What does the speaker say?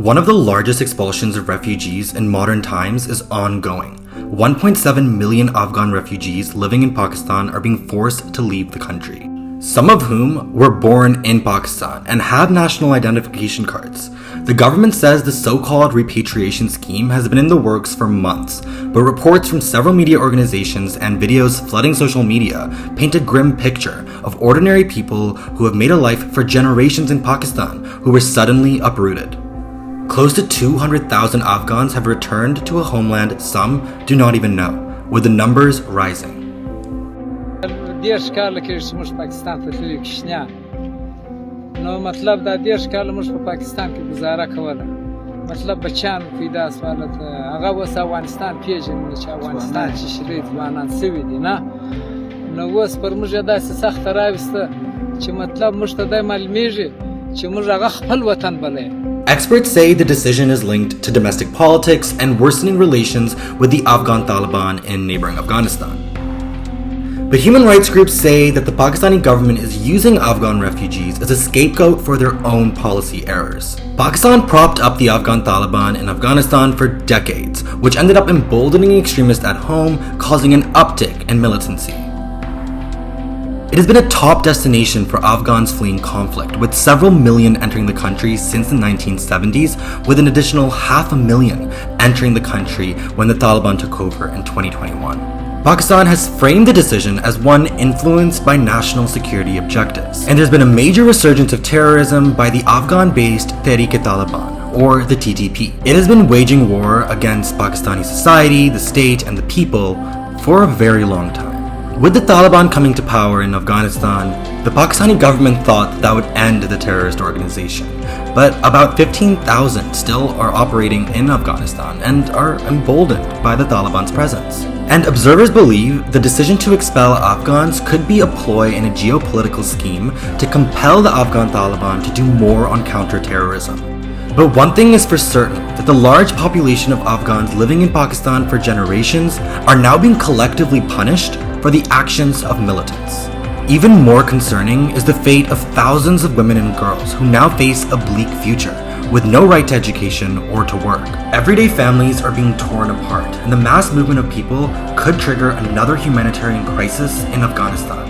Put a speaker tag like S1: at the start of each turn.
S1: One of the largest expulsions of refugees in modern times is ongoing. 1.7 million Afghan refugees living in Pakistan are being forced to leave the country, some of whom were born in Pakistan and have national identification cards. The government says the so-called repatriation scheme has been in the works for months, but reports from several media organizations and videos flooding social media paint a grim picture of ordinary people who have made a life for generations in Pakistan who were suddenly uprooted. Close to 200,000 Afghans have returned to a homeland some do not even know, with the numbers rising.
S2: نو مطلب دا دیش کال موږ په پاکستان کې گزاره کوله مطلب بچان پیدا سوالت هغه وس افغانستان پیژنې چې افغانستان چې شریف ځوانان سوي دي نه نو اوس پر موږ داسې سخت راوسته چې مطلب موږ ته د معلومیږي چې موږ هغه خپل وطن بلې.
S1: Experts say the decision is linked to domestic politics and worsening relations with the Afghan Taliban in neighboring Afghanistan. But human rights groups say that the Pakistani government is using Afghan refugees as a scapegoat for their own policy errors. Pakistan propped up the Afghan Taliban in Afghanistan for decades, which ended up emboldening extremists at home, causing an uptick in militancy. It has been a top destination for Afghans fleeing conflict, with several million entering the country since the 1970s, with an additional 500,000 entering the country when the Taliban took over in 2021. Pakistan has framed the decision as one influenced by national security objectives, and there's been a major resurgence of terrorism by the Afghan-based Tehrik-e-Taliban, or the TTP. It has been waging war against Pakistani society, the state, and the people for a very long time. With the Taliban coming to power in Afghanistan, the Pakistani government thought that would end the terrorist organization. But about 15,000 still are operating in Afghanistan and are emboldened by the Taliban's presence. And observers believe the decision to expel Afghans could be a ploy in a geopolitical scheme to compel the Afghan Taliban to do more on counter-terrorism. But one thing is for certain, that the large population of Afghans living in Pakistan for generations are now being collectively punished for the actions of militants. Even more concerning is the fate of thousands of women and girls who now face a bleak future, with no right to education or to work. Everyday families are being torn apart, and the mass movement of people could trigger another humanitarian crisis in Afghanistan.